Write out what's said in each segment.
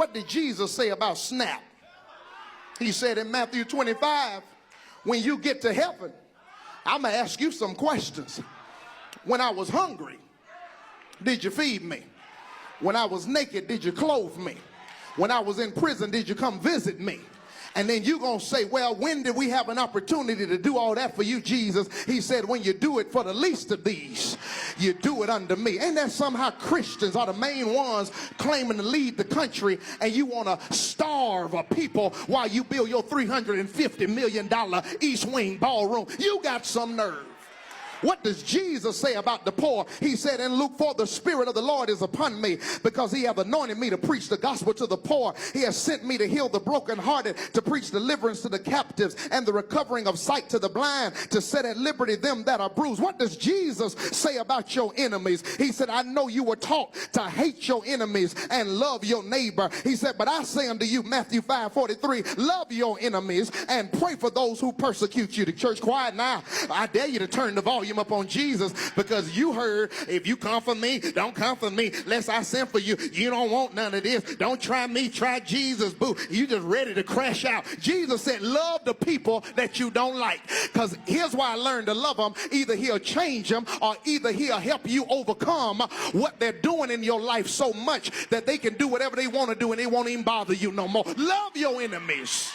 What did Jesus say about SNAP? He said in Matthew 25, when you get to heaven, I'm going to ask you some questions. When I was hungry, did you feed me? When I was naked, did you clothe me? When I was in prison, did you come visit me? And then you're going to say, well, when did we have an opportunity to do all that for you, Jesus? He said, when you do it for the least of these, you do it unto me. Ain't that somehow Christians are the main ones claiming to lead the country, and you want to starve a people while you build your $350 million East Wing ballroom? You got some nerve. What does Jesus say about the poor? He said in Luke 4, the Spirit of the Lord is upon me, because he hath anointed me to preach the gospel to the poor. He has sent me to heal the brokenhearted, to preach deliverance to the captives, and the recovering of sight to the blind, to set at liberty them that are bruised. What does Jesus say about your enemies? He said, I know you were taught to hate your enemies and love your neighbor. He said, but I say unto you, Matthew 5:43, love your enemies and pray for those who persecute you. The church quiet now. I dare you to turn the volume up on Jesus, because you heard, if you come for me, don't come for me lest I send for you. You don't want none of this. Don't try me, try Jesus. Boo, you just ready to crash out. Jesus said, love the people that you don't like, because here's why I learned to love them. Either he'll change them, or either he'll help you overcome what they're doing in your life so much that they can do whatever they want to do and they won't even bother you no more. Love your enemies.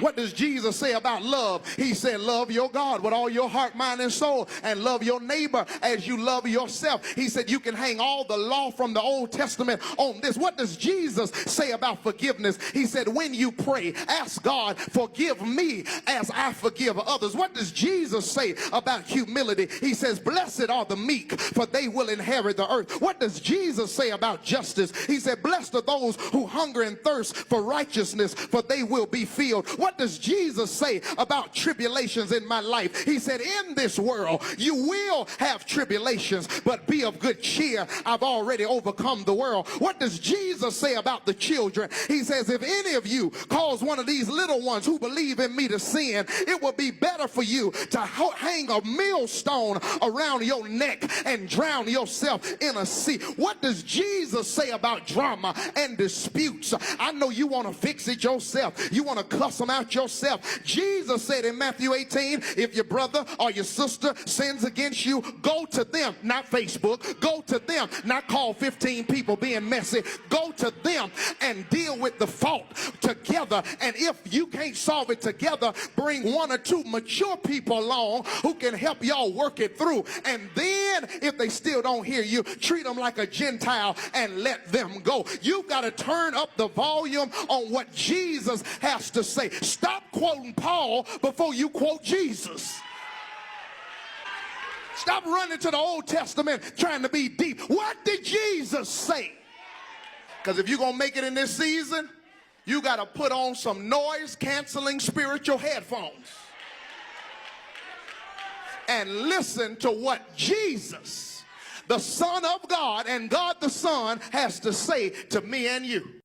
What does Jesus say about love? He said, love your God with all your heart, mind, and soul, and love your neighbor as you love yourself. He said you can hang all the law from the Old Testament on this. What does Jesus say about forgiveness? He said, when you pray, ask God, forgive me as I forgive others. What does Jesus say about humility? He says, blessed are the meek, for they will inherit the earth. What does Jesus say about justice? He said, blessed are those who hunger and thirst for righteousness, for they will be filled. What does Jesus say about tribulations in my life? He said, in this world you will have tribulations, but be of good cheer. I've already overcome the world. What does Jesus say about the children? He says, if any of you cause one of these little ones who believe in me to sin, it will be better for you to hang a millstone around your neck and drown yourself in a sea. What does Jesus say about drama and disputes? I know you want to fix it yourself. You want to cuss them out yourself. Jesus said in Matthew 18, if your brother or your sister sins against you, go to them, not Facebook. Go to them, not call 15 people being messy. Go to them and deal with the fault together. And if you can't solve it together, bring one or two mature people along who can help y'all work it through. And then if they still don't hear you, treat them like a Gentile and let them go. You've got to turn up the volume on what Jesus has to say. Stop quoting Paul before you quote Jesus. Stop running to the Old Testament trying to be deep. What did Jesus say? Because if you're going to make it in this season, you got to put on some noise-canceling spiritual headphones and listen to what Jesus, the Son of God, and God the Son has to say to me and you.